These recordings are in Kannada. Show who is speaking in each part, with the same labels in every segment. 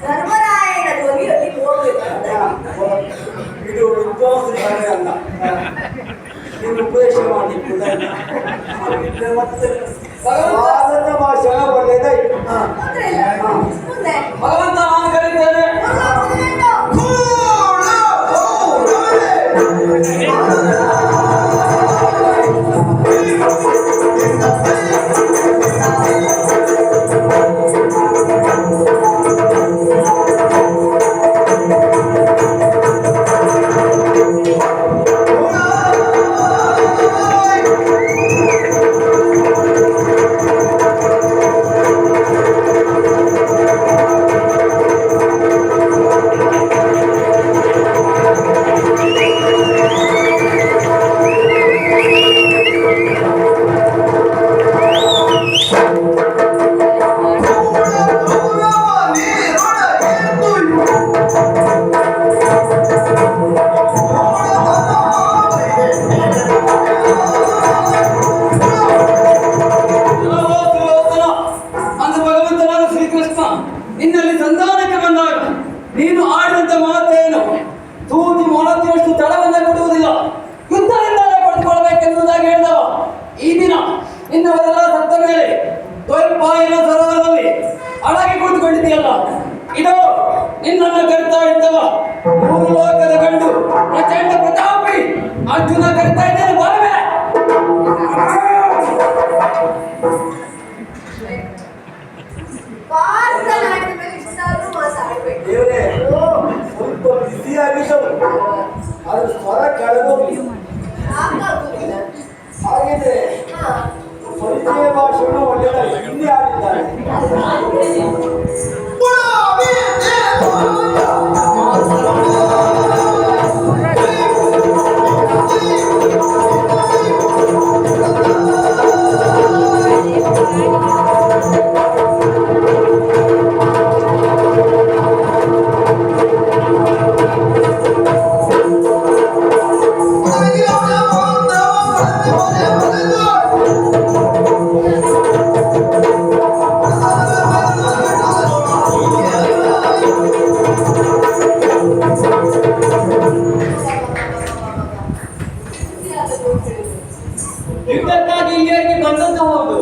Speaker 1: ಧರ್ಮರಾಯನ ಧ್ವನಿಯಲ್ಲಿ ಹೋಗ್ಬೇಕಂತ
Speaker 2: ಇದು ವಿದ್ವಾಂಸ ಅಲ್ಲ. ನೀನು ಉಪದೇಶ ಮಾಡಿ ಮತ್ತೆ ಭಾಷಣ ಒಳ್ಳೆಯದಾಯ್ತು.
Speaker 1: ಮುಂದೆ
Speaker 2: ಭಗವಂತ ನಾನು ಕರೀತೇನೆ.
Speaker 3: ನಿನ್ನಲ್ಲಿ ಸಂಧಾನಕ್ಕೆ ಬಂದಾಗ ನೀನು ಆಡಿದಂತ ಮಾತೇನು? ತೂತಿ ಮೊಳತಿಯಷ್ಟು ತಡವನ್ನ ಕೊಡುವುದಿಲ್ಲ, ಯುದ್ಧದಿಂದಲೇ ಪಡೆದುಕೊಳ್ಳಬೇಕೆನ್ನುವುದಾಗಿ ಹೇಳಿದವ. ಈ ದಿನ ನಿನ್ನವರೆಲ್ಲ ಸತ್ತ ಮೇಲೆ ದ್ವೈಪಾಯನ ಸರೋವರದಲ್ಲಿ ಅಡಗಿ ಕುಳಿತುಕೊಂಡಿದೆಯಲ್ಲ, ಇದು ನಿನ್ನನ್ನು ಕರಿತಾ ಇದ್ದವ. 3 ಲೋಕದ ಗಂಡು ಪ್ರಚಂಡ ಪ್ರತಾಪಿ ಅರ್ಜುನ ಕರಿತಾ ಇದ್ದೇನೆ, ಬರಬೇಡ.
Speaker 1: ಮಾತನಾಡಿದ ಮೇಲೆ ಇಷ್ಟಾದ್ರೂ ಮಾತಾಡ್ಬೇಕು.
Speaker 2: ದೇವರೇ ಸ್ವಲ್ಪ ಬಿಸಿಯಾಗಿದ್ದವು, ಅದ್ರ ಸ್ವರ ಕೆಳಗೋಗ್ಲಿ.
Speaker 1: ಸಾಕಾಗುದಿಲ್ಲ.
Speaker 2: ಹಾಗಿದ್ರೆ ಪರಿಚಯ ಭಾಷೆಯನ್ನು ಒಳ್ಳೆಯದಾಗಿ ಹಿಂದೆ ಆಡಿದ್ದಾರೆ.
Speaker 3: ಯುದ್ಧಕ್ಕಾಗಿ ಇಲ್ಲಿಯವರೆಗೆ ಬಂದಂತ ಹೌದು.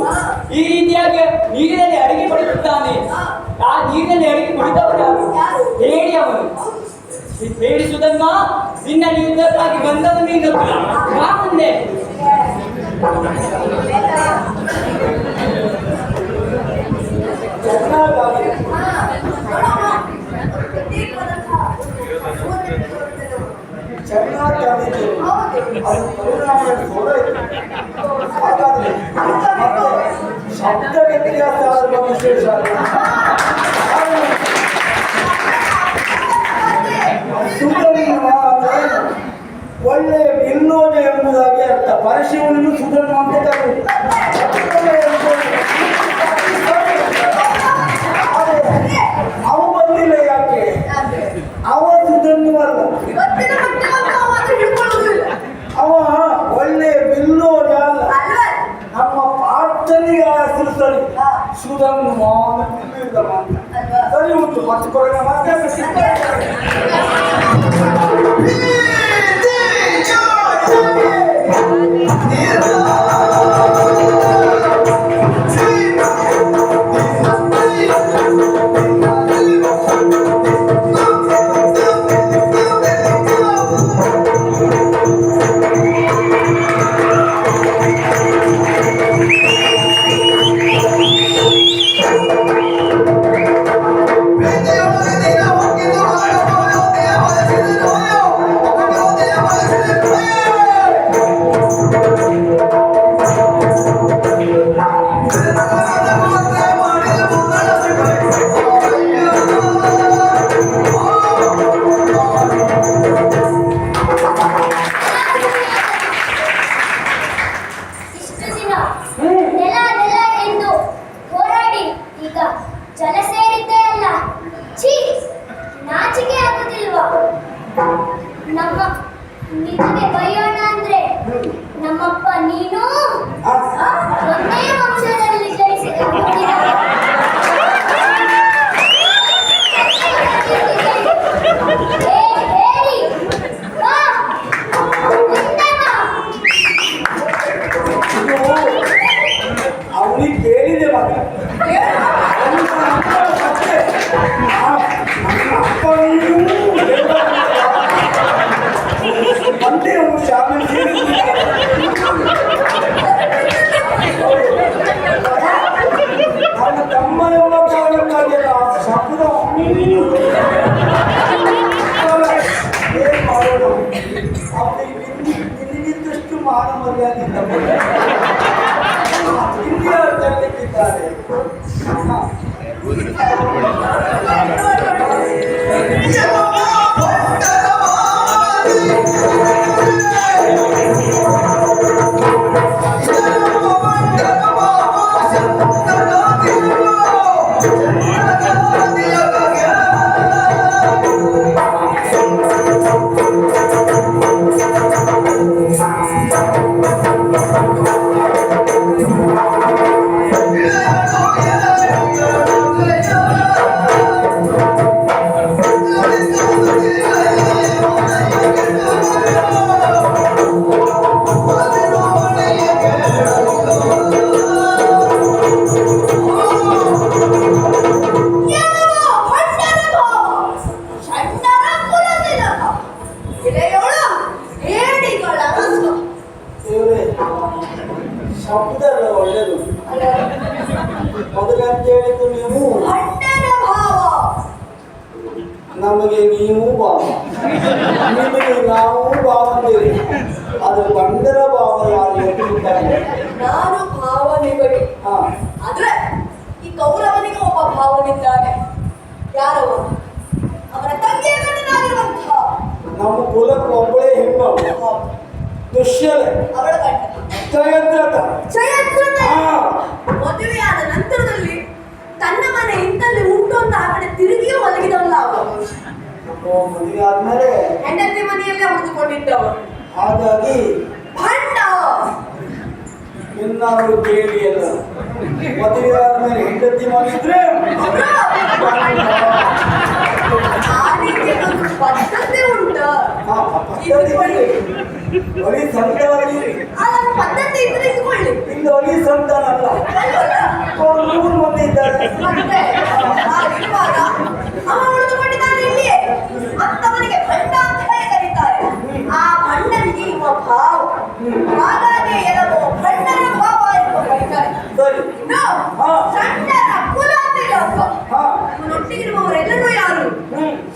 Speaker 3: ಈ ರೀತಿಯಾಗಿ ನೀರಿನಲ್ಲಿ ಅಡಿಗೆ ಕುಡಿಯುತ್ತಾನೆ. ಆ ನೀರಿನಲ್ಲಿ ಅಡಿಗೆ ಕುಡಿದವರು ಯಾರು? ಹೇಳಿ ಅವನು ಹೇಳಿ ಸುಧನ್ಮ, ನಿನ್ನಲ್ಲಿ ಯುದ್ಧಕ್ಕಾಗಿ ಬಂದವನು ನೀನು ಬಾ ಮುಂದೆ.
Speaker 2: ಶಬ್ದ ವ್ಯತ್ಯಾಸ ವಿಶೇಷ. ಒಳ್ಳೆ ಬಿಲ್ಲೋಜ ಎಂಬುದಾಗಿ ಅರ್ಥ. ಪರಶಿವನನ್ನು ಸುಧನ್ಮ ಅಂತ ಕರೆಯುವುದು. ಅವ ಬಂದಿಲ್ಲ ಯಾಕೆ? ಅವ ಸುಧನ್ಮ ಅಲ್ಲ, ಅವ ಒಳ್ಳೆ ಬಿಲ್ಲೋಜ ಅಲ್ಲ. ನಮ್ಮ ಪ್ರಾರ್ಥನೆಗೆ ಹೆಸರು ಸರಿ ಸುಧನ್ಮ ಸರಿ ಉಂಟು. ಮತ್ತೆ ಕೊರಗ ಮತ್ತೆ
Speaker 4: ನಿಮಗೆ ಬೈಯೋಣ ಅಂದ್ರೆ ನಮ್ಮಪ್ಪ ನೀನು ಒಂದೇ ವಂಶದಲ್ಲಿ ಜನಿಸಿದ
Speaker 2: ಹಾಗಾಗಿ ಶಬ್ದ ಏನ್ ಮಾಡೋಣ ಅವನಿಗೆ ನಿನಗಿದ್ದಷ್ಟು ಮಾನ ಮರ್ಯಾದೆ ಇಂಡಿಯಾ ತರಲಿಕ್ಕಿದ್ದಾರೆ. ಶಬ್ದ ಎಲ್ಲ ಒಳ್ಳೇದು. ಮೊದಲಂತ ಹೇಳಿದ್ದು ನೀವು ನಮಗೆ ನೀವು ಭಾವ, ನಿಮಗೆ ನಾವು ಭಾವಂದಿರಿ. ಅದು ಗಂಡನ ಭಾವ ಯಾರು ಎತ್ತಿದ್ದಾರೆ?
Speaker 1: ನಾನು ಭಾವನೆಗಳು. ಆದ್ರೆ ಈ ಕೌರವನಿಗೆ ಒಬ್ಬ ಭಾವನಿದ್ದಾನೆ. ಯಾರವ? ಅವನ ತಂಗಿಯ ಗಂಡನಾಗಿರುವಂತಹ
Speaker 2: ನಮ್ಮ ಕುಲಕ್ಕೆ ಒಬ್ಬಳೇ ಹೆಣ್ಣು, ದುಶ್ಯಲೆ,
Speaker 1: ಅವಳ ಗಂಡ
Speaker 2: ಜಯದ್ರಥ.
Speaker 1: ಮದುವೆಯಾದ ನಂತರದಲ್ಲಿ ತನ್ನ ಮನೆ ಇಂತಲ್ಲಿ ಉಂಟು ಅಂತ ಆ ಕಡೆ ತಿರುಗಿಯೂ ಮಲಗಿದವಲ್ಲ ಅವನು.
Speaker 2: ಮದುವೆ ಆದ್ಮೇಲೆ
Speaker 1: ಹೆಂಡತಿ ಮನೆಯಲ್ಲೇ ಉಳಿದುಕೊಂಡಿದ್ದವ.
Speaker 2: ಹಾಗಾಗಿ
Speaker 1: ಭಂಡ
Speaker 2: ಇನ್ನಾರು ಕೇಳಿ ಅಲ್ಲ, ಮದುವೆ ಆದ್ಮೇಲೆ ಹೆಂಡತಿ ಮಾಡಿದ್ರೆ
Speaker 1: ಆ ರೀತಿಯ ಒಂದು ಪದ್ಧತಿ ಉಂಟ.
Speaker 2: ಒಲಿ ಸಂತಾನ,
Speaker 1: ಅದೊಂದು ಪದ್ಧತಿ ಇದ್ರೆ ಇಟ್ಕೊಳ್ಳಿ.
Speaker 2: ಇಲ್ಲಿ ಒಲಿ ಸಂತಾನ ಅಲ್ಲ, ಮೂರು ಮಂದಿ ಇದ್ದಾರೆ.
Speaker 1: ಮತ್ತೆ ಹಾಗಿರುವಾಗ ಅವ ಉಳಿದುಕೊಂಡಿದ್ದಾನೆ ಇಲ್ಲಿಯೇ. ಮತ್ತವನಿಗೆ ಭಂಡ ಅಂತ ಹೇಳಿ ಕರೀತಾರೆ. ಆ ಭಂಡನಿಗೆ ಇವ ಭಾವ, ಹಾಗಾಗಿ ಎಲ್ಲವೋ ಭಂಡನ ಭಾವ ಎಂದು ಕರೀತಾರೆ. ಇನ್ನು ಷಂಡರ ಕುಲ ಅಂತ ಇರುವ ಇವನೊಟ್ಟಿಗಿರುವವರೆಲ್ಲರೂ ಯಾರು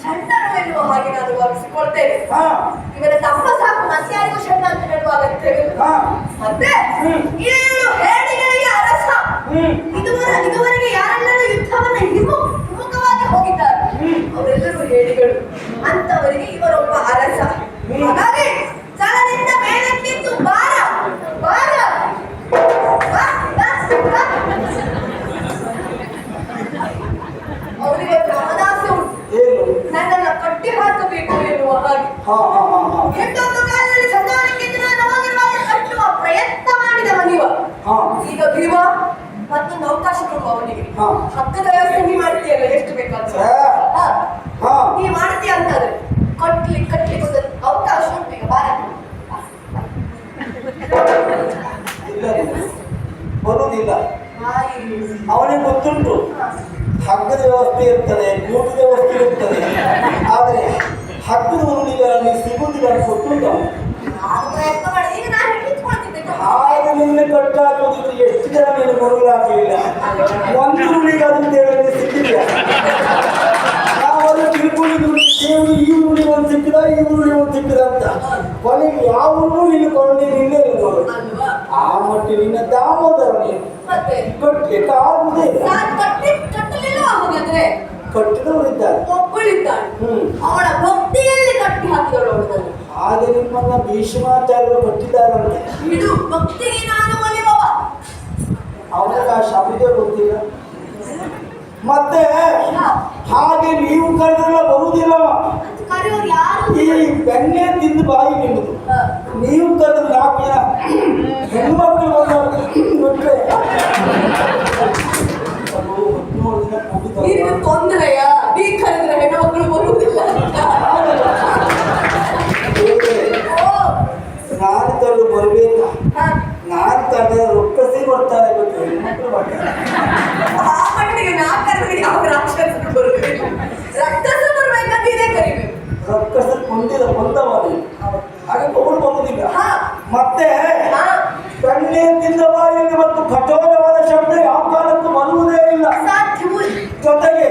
Speaker 1: ಷಂಡರು ಎನ್ನುವ ಹಾಗೆ ನಾನು ಭಾವಿಸಿಕೊಳ್ತೇನೆ. ಇವರ ತಮ್ಮ ಸಾಕು ಮತ್ಯಾರಿಗೂ ಷಂಡ ಅಂತ ಹೇಳುವ ಅಗತ್ಯವಿಲ್ಲ. ಮತ್ತೆ 7 ಹೇಡಿಗಳಿಗೆ ಅರಸ. ಇದುವರೆಗೆ ಯಾರೆಲ್ಲರೂ ಯುದ್ಧವನ್ನ ಹಿಮ್ಮುಖವಾಗಿ ಹೋಗಿದ್ದಾರೆ ಅವರೆಲ್ಲರೂ ಹೇಡಿಗಳು. ಅಂತವರಿಗೆ ಇವರೊಬ್ಬ ಅರಸ. ಹಾಗಾಗಿ ಸ್ಥಳದಿಂದ ಮೇಲಕ್ಕಿದ್ದು ಬಾರ ಬಾರ ಅವರಿಗೆ ಮನದಾಸೆ ಉಂಟು, ನನ್ನನ್ನು ಕಟ್ಟಿ ಹಾಕಬೇಕು ಎನ್ನುವ ಹಾಗೆ. ಎಂಟೊಂದು ಕಾಲದಲ್ಲಿ ಸಂಧಾನಕ್ಕಿದ್ದು ನಾನು ಹೋಗಿರುವಾಗ ಕಟ್ಟುವ ಪ್ರಯತ್ನ ಮಾಡಿದ ಮನಿವ. ಈಗ ಭೀಮ ಮತ್ತೊಂದು ಅವಕಾಶ ಕೊಡುವ ಅವನಿಗೆ. ಹಕ್ಕದ ವ್ಯವಸ್ಥೆ ನೀ ಮಾಡ್ತೀಯಲ್ಲ, ಎಷ್ಟು ಬೇಕಾದ್ರೆ ನೀ ಮಾಡ್ತೀಯ ಅಂತಾದ್ರೆ ಕಟ್ಲಿಕ್ಕೆ ಒಂದು ಅವಕಾಶ ಉಂಟು. ಈಗ ಬಾರ
Speaker 2: ಬರುವುದಿಲ್ಲ. ಅವನಿಗೆ ಗೊತ್ತುಂಟು ಹಗ್ಗದ ವ್ಯವಸ್ಥೆ ಇರ್ತದೆ, ಊಟದ ವ್ಯವಸ್ಥೆ ಇರ್ತದೆ, ಆದರೆ ಹಗ್ಗದ ಉರುಳಿಗಳಲ್ಲಿ ಸಿಗುವುದಿಲ್ಲ ಅಂತ ಗೊತ್ತುಂಟು.
Speaker 1: ನಾನು ಪ್ರಯತ್ನ ಮಾಡಿ ಈಗ ನಾನು ಹಿಡಿದುಕೊಳ್ತಿದ್ದೆ.
Speaker 2: ಹಾಗೆ ನಿನ್ನೆ ಕಟ್ಟಾಕೋದಿದ್ರೆ ಎಷ್ಟು ಜನ ನೀನು ಮರುಳಾಗಲಿಲ್ಲ. ಒಂದು ಉರುಳಿಗಾದ್ರೂ ದೇವರಿಗೆ ಸಿಕ್ಕಿಲ್ಲ. ನಾವೆಲ್ಲ ತಿಳ್ಕೊಂಡಿದ್ದು ದೇವರು ಈ ಉರುಳಿ ಒಂದು ಸಿಕ್ಕಿದ, ಈ ಉರುಳಿ ಒಂದು ಸಿಕ್ಕಿದ ಅಂತ. ಕೊನೆಗೆ ಯಾವನ್ನೂ ನೀನು ಕೊಂಡೆ ನಿನ್ನೆ ಇರ್ಬೋದು. ಆ ಮಟ್ಟಿಗೆ ನಿನ್ನ ದಾಮೋದರ ನೀನು ಕಟ್ಟಲಿಕ್ಕೆ ಆಗುವುದೇ ಇಲ್ಲ.
Speaker 1: ಕಟ್ಟಲಿಲ್ಲ ಹಾಗಾದ್ರೆ
Speaker 2: ಕಟ್ಟಿದವರಿದ್ದಾರೆ,
Speaker 1: ಒಬ್ಬಳಿದ್ದಾಳೆ. ಅವಳ ಭಕ್ತಿಯಲ್ಲಿ ಕಟ್ಟಿ ಹಾಕಿದಳು ಅವಳನ್ನು.
Speaker 2: ಹಾಗೆ ನಿಮ್ಮನ್ನ ಭೀಷ್ಮಾಚಾರ್ಯರು ಕಟ್ಟಿದ್ದಾರಂತೆ.
Speaker 1: ಇದು ಭಕ್ತಿಗೆ ನಾನು ಒಲಿಯುವವ.
Speaker 2: ಅವನಿಗೆ ಆ ಶಬ್ದ ಗೊತ್ತಿಲ್ಲ. ಮತ್ತೆ ಹಾಗೆ ನೀವು ಕರೆದ್ರೆಲ್ಲ ಬರುವುದಿಲ್ಲ.
Speaker 1: ಕರೆಯೋರು ಯಾರು?
Speaker 2: ಈ ಬೆಣ್ಣೆ ತಿಂದು ಬಾಯಿ ನಿಮ್ಮದು. ನೀವು ಕರೆದ್ರೆ 4 ಜನ ಹೆಣ್ಮಕ್ಳು ಬಿಟ್ರೆ
Speaker 1: ನೀನು ತೊಂದರೆಯ ನೀ ಕರೆದ್ರೆ ಹೆಣ್ಣುಮಕ್ಕಳು ಬರುವುದಿಲ್ಲ.
Speaker 2: ನಾನು ಕರೆದು ಬರ್ಬೇಕಾ? ನಾನು ಕರೆದ್ರೆ ರೊಕ್ಕಸಿ ಬರ್ತಾರೆ, ಗೊತ್ತು ಹೆಣ್ಮಕ್ಳು ಬರ್ತಾರೆ.
Speaker 1: ಆ ಮಟ್ಟಿಗೆ ನಾ ಕರೆದ್ರೆ ಯಾವ ರಾಕ್ಷಸರು ಬರುವುದಿಲ್ಲ. ರಕ್ತಸರು ಬರ್ಬೇಕಂತ ಇದೇ ಕರಿಬೇಕು.
Speaker 2: ರೊಕ್ಕಸ ಬಂದವರು ಹಾಗೆ ಅವರು ಬರುವುದಿಲ್ಲ. ಮತ್ತೆ ಬೆಣ್ಣೆ ತಿಂದ ಬಾಯಲ್ಲಿ ಮತ್ತು ಕಠೋರವಾದ ಶಬ್ದ ಯಾವ ಕಾಲಕ್ಕೂ ಬರುವುದೇ ಇಲ್ಲ.
Speaker 1: ಸಾಧ್ಯವೂ
Speaker 2: ಜೊತೆಗೆ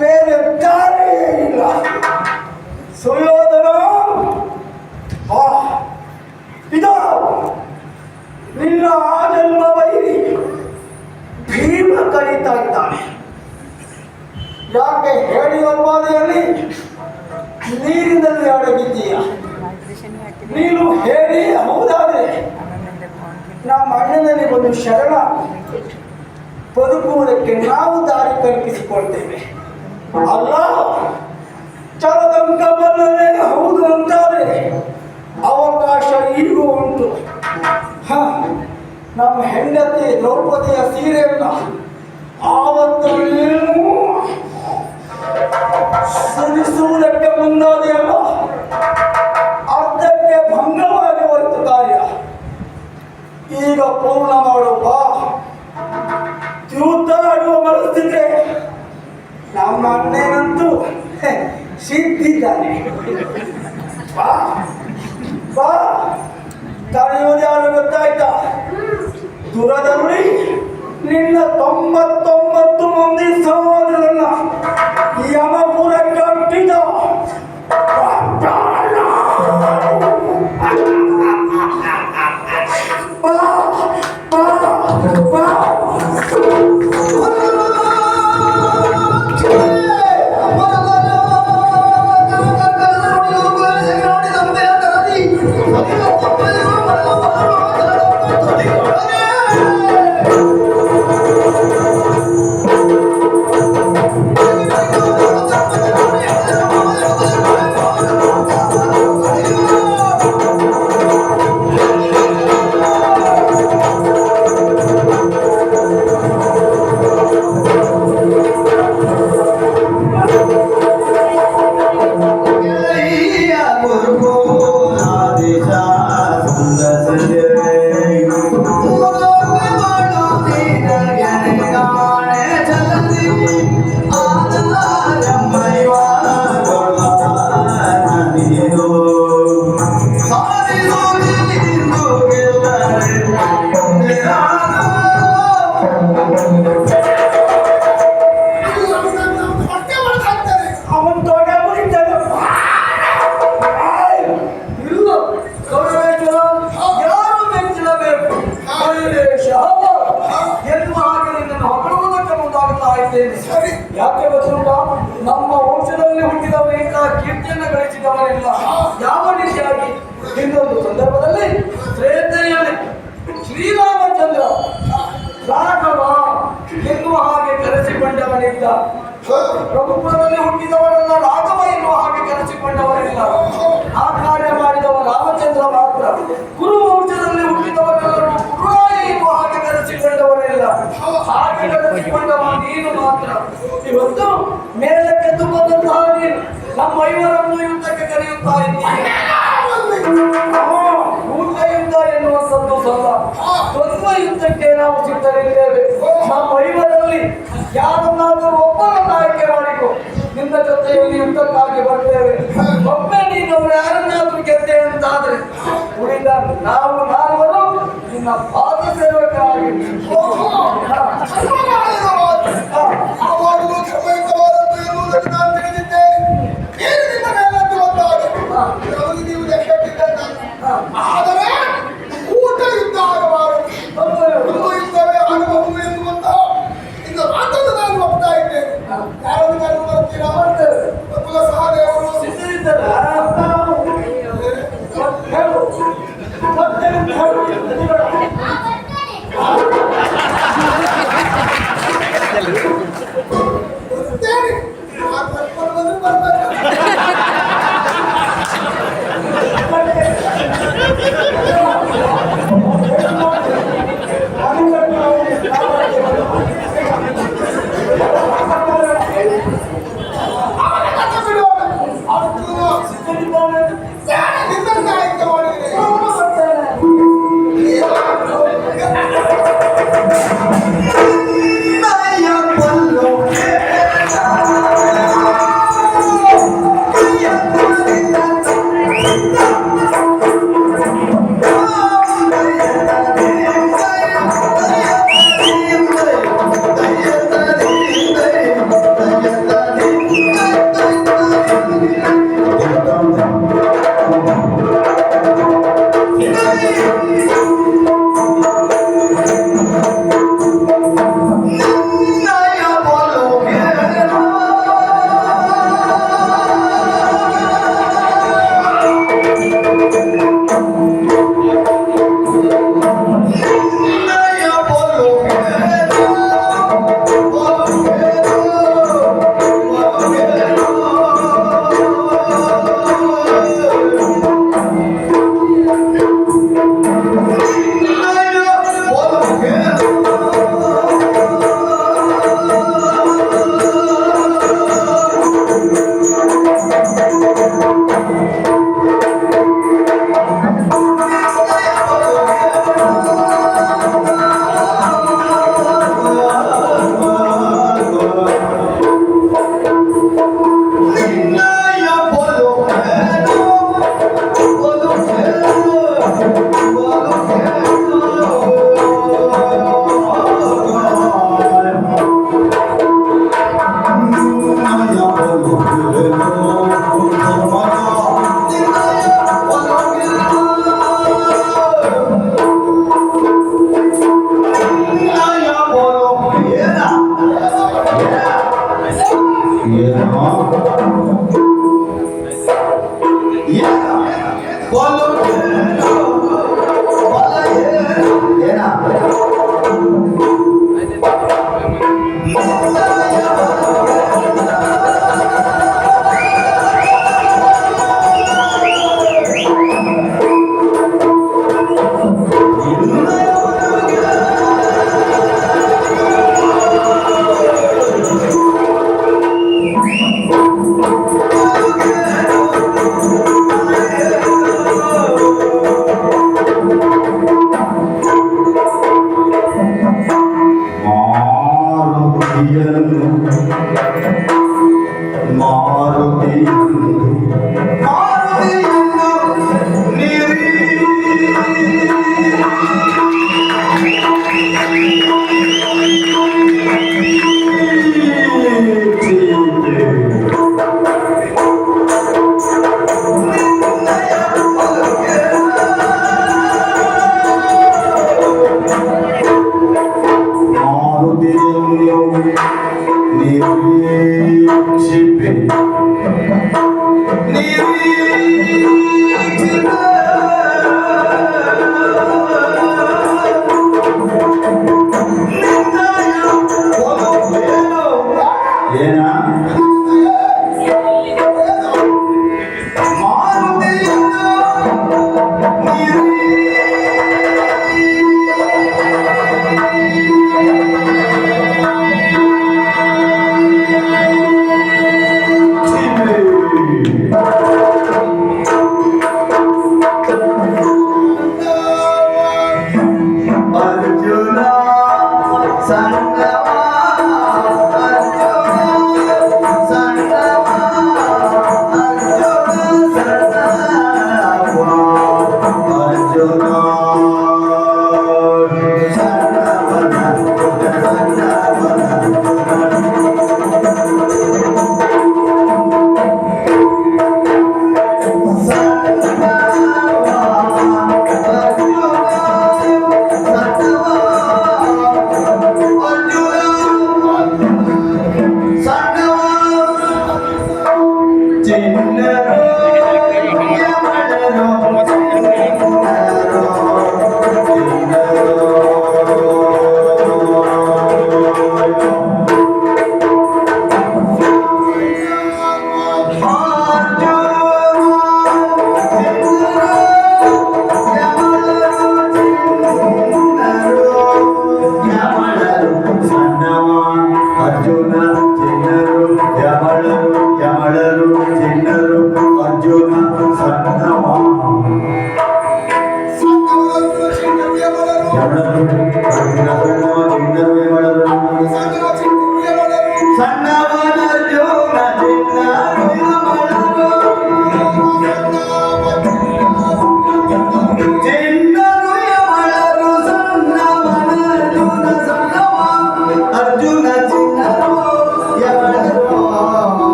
Speaker 2: ಬೇರೆ ದಾರಿಯೇ ಇಲ್ಲ. ಸುಯೋಧನ, ಆ ಇದು ನಿನ್ನ ಆ ಜನ್ಮ ವೈರಿ ಭೀಮ ಕರೀತಾ ಇದ್ದಾನೆ. ಯಾಕೆ ಹೇಳಿ ಅಲ್ವಾದೆಯಲ್ಲಿ ನೀರಿನಲ್ಲಿ ಅಡಗಿದ್ದೀಯ. ನೀನು ಹೇಳಿ ಹೌದಾದ್ರೆ ನಮ್ಮ ಅಣ್ಣನಲ್ಲಿ ಒಂದು ಶರಣ ಬದುಕುವುದಕ್ಕೆ ನಾವು ದಾರಿ ಕಲ್ಪಿಸಿಕೊಳ್ತೇವೆ. ಅಲ್ಲ ಚರದಂಕ ಬಲ್ಲದೆ ಹೌದು ಅಂತಾದ್ರೆ ಅವಕಾಶ ಈಗೂ ಉಂಟು. ನಮ್ಮ ಹೆಂಡತಿ ದ್ರೌಪದಿಯ ಸೀರೆಯನ್ನ ಆವತ್ತು ನೀನು ಸುರಿಸುವುದಕ್ಕೆ ಮುಂದಾದೆಯಲ್ಲ, ಅರ್ಧಕ್ಕೆ ಭಂಗವಾಗಿ ಹೊರತು ಕಾರ್ಯ ಈಗ ಪೂರ್ಣ ಮಾಡುವ. ಯುದ್ಧ ಆಡುವ ಮನಸ್ಥಿತಿ ನಮ್ಮ ಅಣ್ಣನಂತೂ ಸಿದ್ಧಿದ್ದಾನೆ. ಬಾ ಬಾ, ಕರೆಯುವುದು ಯಾರು ಗೊತ್ತಾಯ್ತಾ? ದುರದರುಳಿ ನಿನ್ನ 99 ಮಂದಿ ಸಹೋದರನ್ನ ಯಮಪುರಕ್ಕೆ ಅಟ್ಟಿದ ಯಾಕೆ ಗೊತ್ತುಂಟ? ನಮ್ಮ ವಂಶದಲ್ಲಿ ಹುಟ್ಟಿದವರಿಂದ ಕೀರ್ತಿಯನ್ನು ಗಳಿಸಿದವರಿಲ್ಲ. ಯಾವ ರೀತಿಯಾಗಿ ಇನ್ನೊಂದು ಸಂದರ್ಭದಲ್ಲಿ ಶ್ರೇಷ್ಠೆಯಲ್ಲಿ ಶ್ರೀರಾಮಚಂದ್ರ ರಾಘವ ಎನ್ನುವ ಹಾಗೆ ಕರೆಸಿಕೊಂಡವನಿದ್ದ. ಪ್ರಭುತ್ವದಲ್ಲಿ ಹುಟ್ಟಿದವರನ್ನ ರಾಘವ ಎನ್ನುವ ಹಾಗೆ ಕರೆಸಿಕೊಂಡವರಿಲ್ಲ. ಆ ಕಾರ್ಯ ಮಾಡಿದವ ರಾಮಚಂದ್ರ ಮಾತ್ರ. ಕುರು ವಂಶದಲ್ಲಿ ಹುಟ್ಟಿದವರೆಲ್ಲರೂ ಕುರುರಾಯ ಎನ್ನುವ ಹಾಗೆ ಕರೆಸಿಕೊಂಡವರಿಲ್ಲ. ಹಾಗೆ ಕರೆಸಿಕೊಂಡವ ನೀನು ಮಾತ್ರ. ಇವತ್ತು ಮೇಲಕ್ಕೆ ಬಂದಂತಹ ನೀನು ನಮ್ಮ ಐವರನ್ನು ಯುದ್ಧಕ್ಕೆ ಕರೆಯುತ್ತಾ ಇದ್ದೀಯ. ಊಟ ಯುದ್ಧ ಎನ್ನುವಂಥದ್ದು ಸಲ್ಲ, ದ್ವಂದ್ವ ಯುದ್ಧಕ್ಕೆ ನಾವು ಸಿದ್ಧರಿದ್ದೇವೆ. ನಮ್ಮ ಐವರಲ್ಲಿ ಯಾರನ್ನಾದರೂ ಒಬ್ಬರನ್ನು ಆಯ್ಕೆ ಮಾಡಿಕೊ, ನಿನ್ನ ಜೊತೆಯಲ್ಲಿ ಯುದ್ಧಕ್ಕಾಗಿ ಬರ್ತೇವೆ. ಒಮ್ಮೆ ನೀನು ಯಾರನ್ನಾದ್ರೂ ಗೆದ್ದೆ ಅಂತಾದ್ರೆ ಉಳಿದ ನಾವು ನಾಲ್ವರು ನಿನ್ನ ಪಾದ ಸೇವಕರಾಗಿ
Speaker 5: ಆದರೆ ಊಟ ಯುದ್ಧ ಆಗಬಾರದು, ಯುದ್ಧವೇ ಆಗಬಹುದು ಎನ್ನುವಂತಹ ಇನ್ನು ಮಾತನ್ನು ನಾನು ಒಪ್ತಾ ಇದ್ದೇನೆ. ಯಾರನ್ನು ಕರೆದು ಬರ್ತೀರಾ? ಕುಲ ಸಹದೇವರು
Speaker 2: ಸಿದ್ಧರಿದ್ದಲ್ಲ.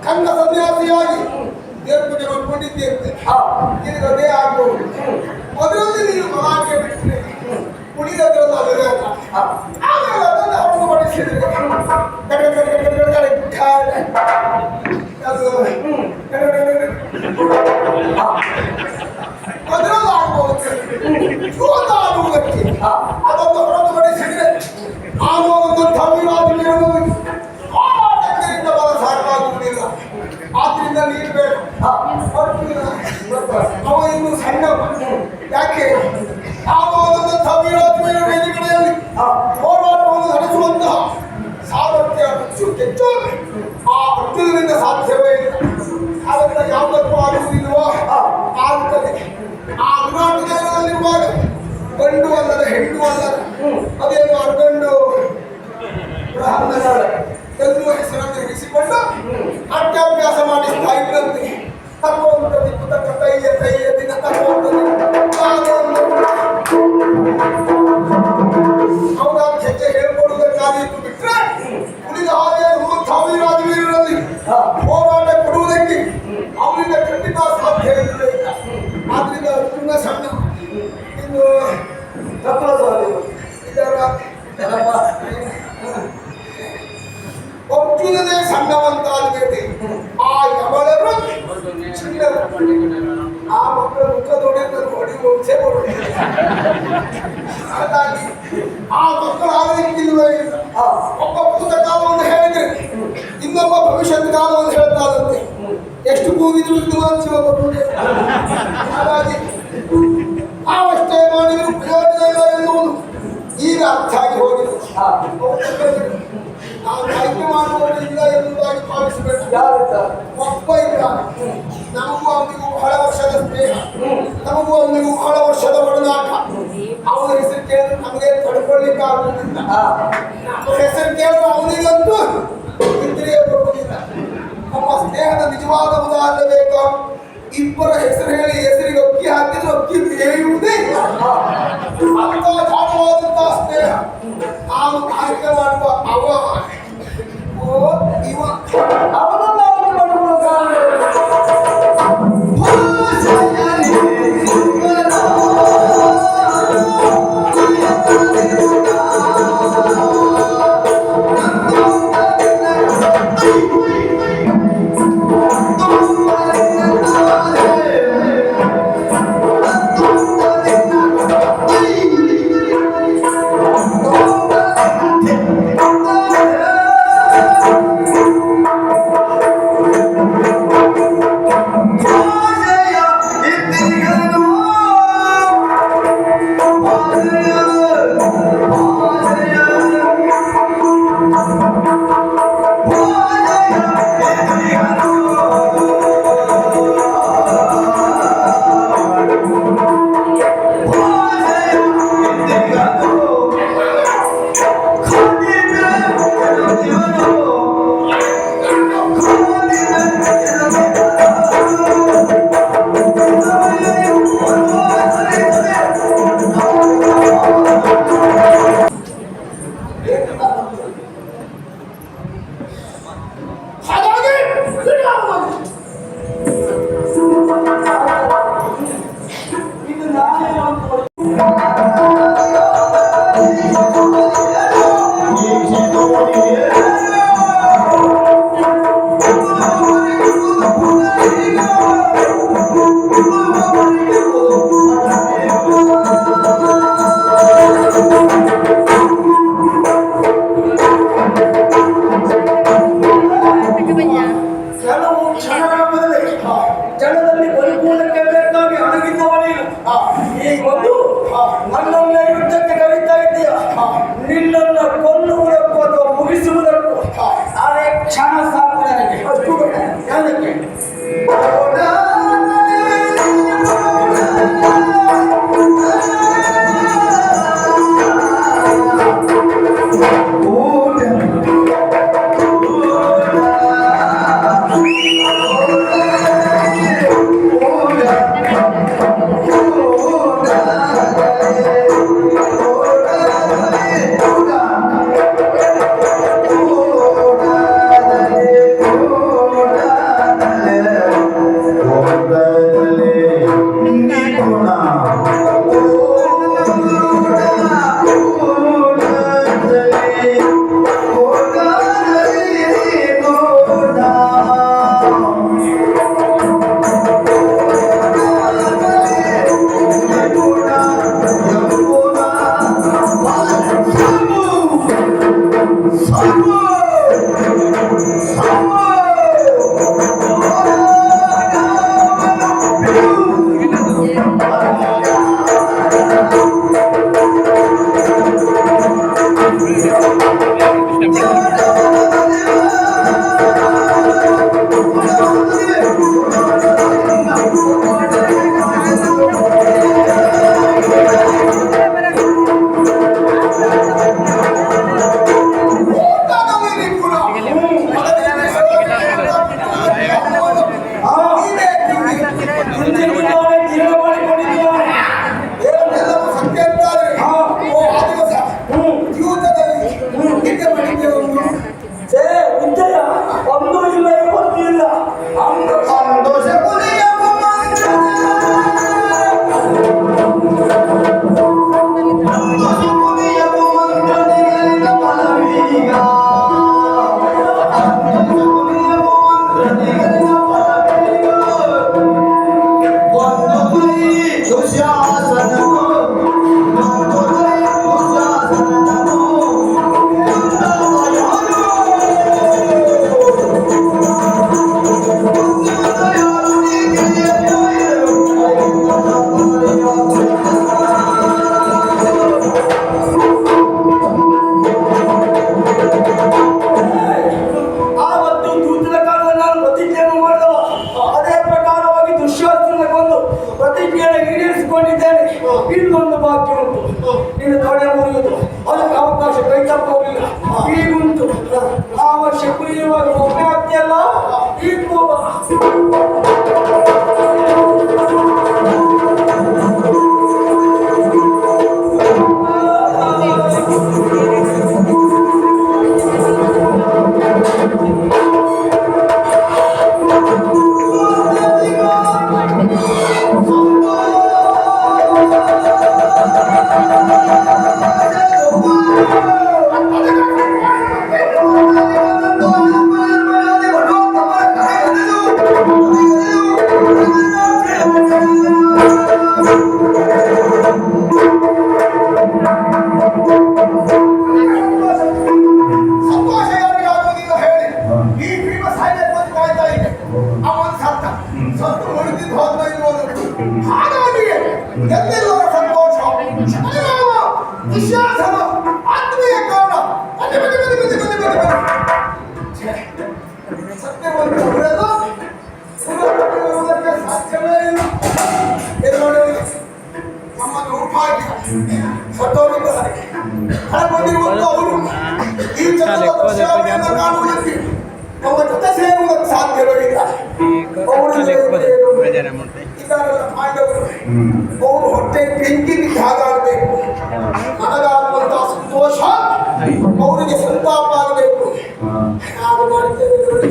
Speaker 5: ಕಂಡ ಸನ್ಯಾಸಿಯಾಗಿ ದೇವರಿಗೆ ಬರ್ಕೊಂಡಿದ್ದೇವೆ. ನಿನಗೆ ಆಗ್ಬೋದು. ಅದರಲ್ಲಿ ನೀನು ಮಹಾಗೆ ಬಿಟ್ಟರೆ ಉಳಿದದ್ರಲ್ಲ ಆಮೇಲೆ ಅದನ್ನು ಹೊರತುಪಡಿಸಿದ್ರೆ ಅದರಲ್ಲ ಆಗ್ಬೋದು. ಅನ್ನುವುದಕ್ಕೆ ಅದನ್ನು ಹೊರತುಪಡಿಸಿದ್ರೆ ಆಗುವಂತಹ ವಿವಾದಗಳು ಹೋರಾಟದಿಂದ ಬಲ ಸಾಕಾಗುವುದಿಲ್ಲ. ಆದ್ರಿಂದ ನೀಡಬೇಕು. ಅವ ಇನ್ನು ಸಣ್ಣ ಯಾಕೆ ಆ ಅರ್ಜುನನಿಂದ ಸಾಧ್ಯವೇ ಇಲ್ಲ. ಅದರಿಂದ ಯಾವುದಕ್ಕೂ ಆಗುವುದಿಲ್ವೋ ಆಗುತ್ತದೆ. ಆ ವಿರಾಟನಗರದಲ್ಲಿರುವಾಗ ಗಂಡು ಅಲ್ಲದ ಹೆಣ್ಣು ಅಲ್ಲದ ಅದೇನು ಅರ್ಗಂಡು ಎನ್ನುವ ಹೆಸರನ್ನು ಇರಿಸಿಕೊಂಡು ಅಟ್ಯಾಭ್ಯಾಸ ಮಾಡಿಸ್ತಾ ಇದ್ದಂತೆ. ತಕ್ಕುವಂಥದ್ದು ತಕ್ಕ ಕೈಯ ದಿನ ತಕ್ಕುವಂಥದ್ದು ಅವರ ಹೆಜ್ಜೆ ಹೇಳ್ಕೊಡುವುದಕ್ಕಾಗಿತ್ತು ಬಿಟ್ರೆ ಉಳಿದ ಹಾಗೆ ಸಾವಿರಾಜವೀರರಲ್ಲಿ ಹೋರಾಟ ಕೊಡುವುದಕ್ಕೆ ಅವರಿಂದ ಖಂಡಿತ ಸಾಧ್ಯ ಇರಲಿಲ್ಲ. ಆದ್ರಿಂದ ಅರ್ಜುನ ಸಣ್ಣ ಇನ್ನು ಅರ್ಜುನನೇ ಸಣ್ಣವಂತಾದ ಮೇಲೆ ಆ ಯಮಳರು ಚಿನ್ನರು ಆ ಮಕ್ಕಳ ಮುಖ ನೋಡಿ ಹೊಡಿವಂಸೆ ಹಾಗಾಗಿ ಆ ಮಕ್ಕಳು ಆಗಲಿಕ್ಕಿಲ್ವೇ ಇಲ್ಲ. ಒಬ್ಬ ಪುಸ್ತಕ ಕಾಲವನ್ನು ಹೇಳಿದ್ರೆ ಇನ್ನೊಬ್ಬ ಭವಿಷ್ಯದ ಕಾಲವನ್ನು ಹೇಳ್ತಾರಂತೆ. ಎಷ್ಟು ಕೂಗಿದ್ರು ಹಾಗಾಗಿ ಅವಷ್ಟೇ ಮಾಡಿದ್ರು ಪ್ರಯೋಜನ ಇಲ್ಲ ಎನ್ನುವುದು ಈಗ ಅರ್ಥ ಆಗಿ ಹೋಗಿದೆ. ನಾವು ಆಯ್ಕೆ ಮಾಡುವುದಿಲ್ಲ ಎನ್ನುವುದಾಗಿ ಭಾವಿಸಬೇಕು. ಒಬ್ಬ ಇದ್ದಾನೆ, ನಮಗೂ ಅವನಿಗೂ ಬಹಳ ವರ್ಷದ ಸ್ನೇಹ, ನಮಗೂ ಅವನಿಗೂ ಬಹಳ ವರ್ಷದ ಒಡನಾಟ. ಅವನ ಹೆಸರು ಕೇಳಿದ್ರೆ ನಮಗೆ ಪಡ್ಕೊಳ್ಳಿಕ್ಕೆ ಆಗುವುದಿಲ್ಲ. ನಮ್ಮ ಹೆಸರು ಕೇಳಿದ್ರೆ ಅವನಿಗಂತೂ ಇಂದ್ರಿಯ ಬರುವುದಿಲ್ಲ. ನಮ್ಮ ಸ್ನೇಹದ ನಿಜವಾದ ಉದಾಹರಣೆ ಬೇಕು. ಇಬ್ಬರ ಹೆಸರು ಹೇಳಿ ಹೆಸರಿಗೆ ಅಕ್ಕಿ ಹಾಕಿದ್ರೆ ಅಕ್ಕಿ ಬೇಯುವುದೇ ಇಲ್ಲ. ಅಂತ ಗಾಢವಾದಂತಹ ಸ್ನೇಹ ನಾವು ಆಯ್ಕೆ ಮಾಡುವ ಅವ ಇವ
Speaker 2: ಅವನನ್ನ ಅವನು ಮಾಡಿಕೊಳ್ಳೋ ಕಾರಣ ಜನದಲ್ಲಿ ಪರಿಪೂರ್ಣಕ್ಕೆ ಬೇಕಾಗಿ ಅಡಗಿದ್ದವನೇನು ಈಗ ಒಂದು ನನ್ನನ್ನ ಯುದ್ಧಕ್ಕೆ ಕರೀತಾ ಇದೆಯಾ? ನಿನ್ನನ್ನು ಕೊಲ್ಲುವುದಕ್ಕೂ ಅಥವಾ ಮುಗಿಸುವುದಕ್ಕೂ ಅದೇ ಕ್ಷಣ ಸಾಕು ನನಗೆ. ಅಷ್ಟು ಯಾವುದಕ್ಕೆ
Speaker 5: ಸಂತೋಷ ಯಾರಿಗಾಗುವುದಿಲ್ಲ ಹೇಳಿ ಈ ಭೀಮ ಸಾಯ್ಬೇಕು ಅಂತ ಕಾಯ್ತಾ ಇದ್ದೆ ಅವನು ಸತ್ತು ಮುಳುಗಿದ್ದು ಹೋಗ್ತಾ ಇರುವುದು ಹಾಗಾಗಿ ಎಲ್ಲೆಲ್ಲರ ಸಂತೋಷ ಸಂಯಮ, ವಿಶ್ವಾಸದ ಆತ್ಮೀಯ ಕಾರಣ ಸತ್ಯವಂತರೆಲ್ಲ ಸಾಧ್ಯವೇ ಇಲ್ಲ ಇದು ನೋಡಿ ನಮ್ಮ ದುರ್ಭಾಗ್ಯ ಸತ್ತೋಗಿದ್ದಾರೆ ಹಣಕೊಂಡಿರುವಂತ ಅವರು ಈ ಜಗದ ದೃಶ್ಯಾವಳಿಯನ್ನು ಕಾಣುವುದಕ್ಕೆ ನಮ್ಮ ಜೊತೆ ಸೇರುವುದಕ್ಕೆ ಸಾಧ್ಯವೇ ಇಲ್ಲ ಇದ್ದಾರಲ್ಲ ಪಾಂಡವರು ಅವರು ಹೊಟ್ಟೆ ಬೆಂಕಿ ಬಿದ್ದು ಹಾಗಾಗಬೇಕು ನನಗಾಗುವಂತಹ ಸಂತೋಷ ಅವರಿಗೆ ಸಂತಾಪ ಆಗಬೇಕು ನಾವು ಮಾಡುತ್ತೇವೆ ನೋಡಿ.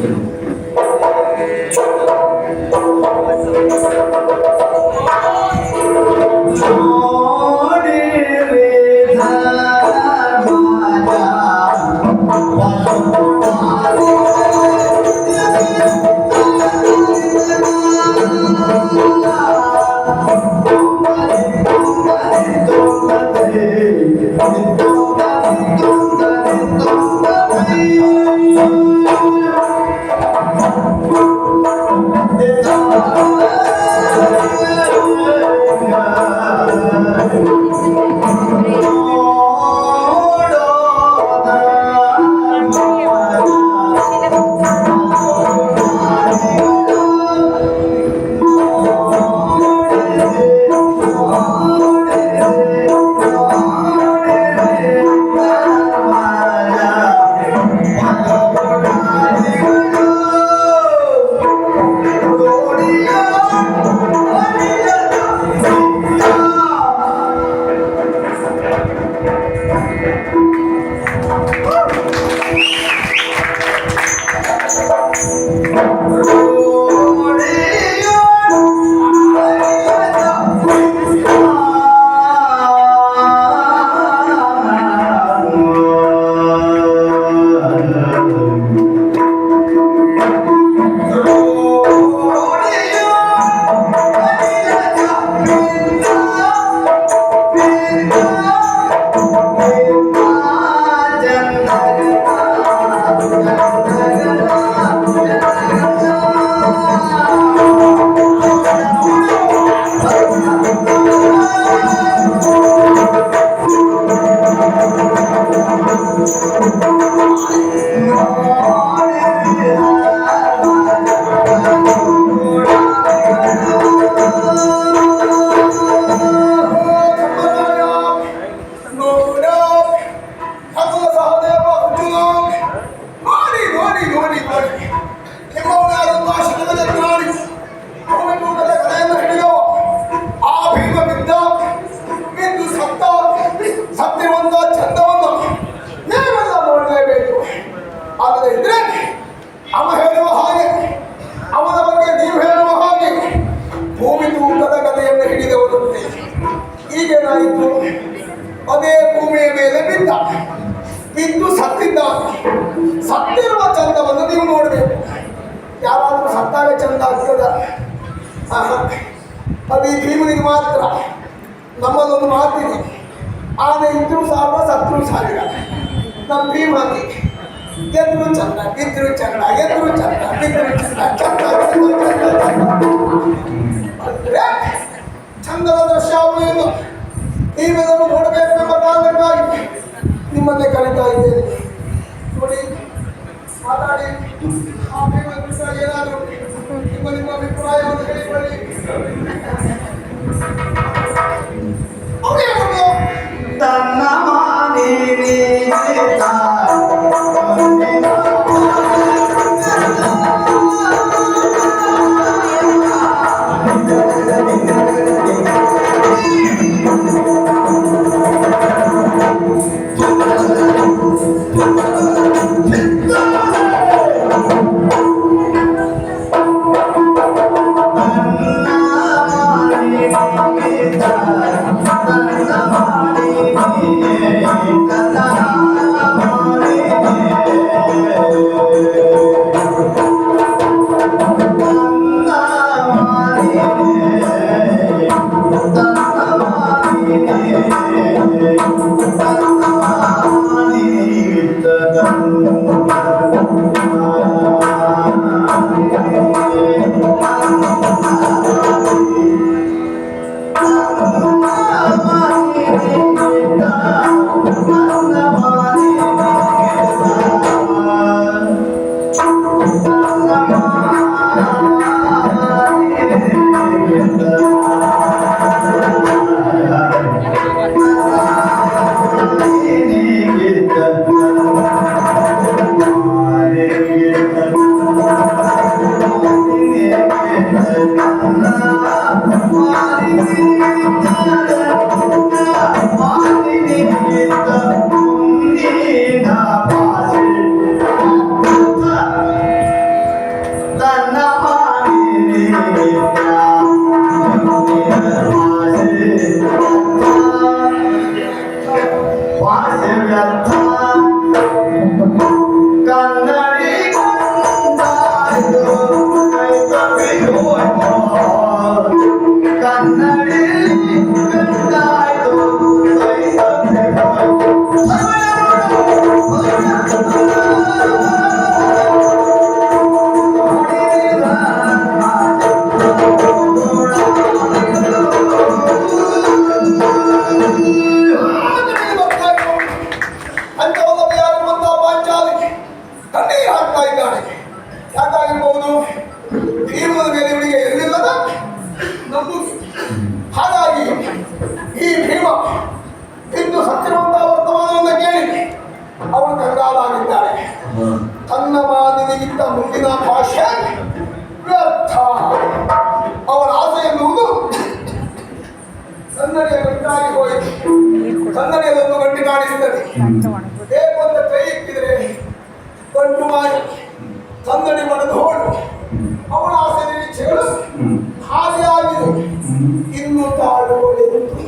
Speaker 5: ಈಗೇನಾಯಿತು? ಅದೇ ಭೂಮಿಯ ಮೇಲೆ ಬಿದ್ದ, ಬಿದ್ದು ಸತ್ತಿದ್ದಾನೆ. ಸತ್ತಿರುವ ಚಂದವನ್ನು ನೀವು ನೋಡಬೇಕು. ಯಾರಾದರೂ ಸತ್ತಾಗ ಚಂದ ಆಗ್ತದ? ಅದು ಈ ಭೀಮನಿಗೆ ಮಾತ್ರ. ನಮ್ಮದೊಂದು ಮಾತಿದೆ, ಆನೆ ಇದ್ರೂ ಸಾಲ ಸತ್ರು ಸಾವಿರ. ನಮ್ಮ ಭೀಮಾಗಿ ಗೆದ್ರು ಚಂದ, ಬಿದ್ರು ಚಂದ, ಗೆದ್ರು ಚಂದ, ಬಿದ್ರು ಚಂದ, ಚಂದದ ದೃಶ್ಯಾವಳಿಯನ್ನು ನೀವೆಲ್ಲರೂ ನೋಡಬೇಕೆಂಬ ಕಾರಣಕ್ಕಾಗಿ ನಿಮ್ಮನ್ನೇ ಕರೀತಾ ಇದ್ದೇನೆ. ನೋಡಿ, ಮಾತಾಡಿ. ಆ ಭೀಮನ ವಿಷಯ ಏನಾದರೂ ನಿಮ್ಮ ಅಭಿಪ್ರಾಯವನ್ನು ಹೇಳಿಕೊಳ್ಳಿ.
Speaker 2: ತನ್ನ ಮಾನೇ ನನ್ನ
Speaker 5: ಹಾಗಾಗಿ ಈ ಭೀಮ ಇಂದು ಸತ್ಯವಂತ ವರ್ತಮಾನವನ್ನು ಕೇಳಿ ಅವನು ಕಂಗಾಲಾಗಿದ್ದಾಳೆ. ತನ್ನ ಮಾತಿಗಿಂತ ಮುಂದಿನ ಭಾಷೆ ವ್ಯರ್ಥ. ಅವನ ಆಸೆ ಎನ್ನುವುದು ಕನ್ನಡಿಯ ಗಂಟಾಗಿ ಹೋಯಿತು. ಕನ್ನಡಿಯದೊಂದು ಗಂಟು ಕಾಣಿಸುತ್ತದೆ. ಬೇಕು ಅಂತ ಕೈ ಇಕ್ಕಿದರೆ ಗಂಟು ಮಾಡಿ ಕನ್ನಡಿ ಮನದು ಹೋಳು. ಅವನ ಆಸೆ ನಿರೀಕ್ಷೆಗಳು ಹಾಗೆ ಆಗಿದೆ. ಇನ್ನು ತಾಳುವಳೆಂದು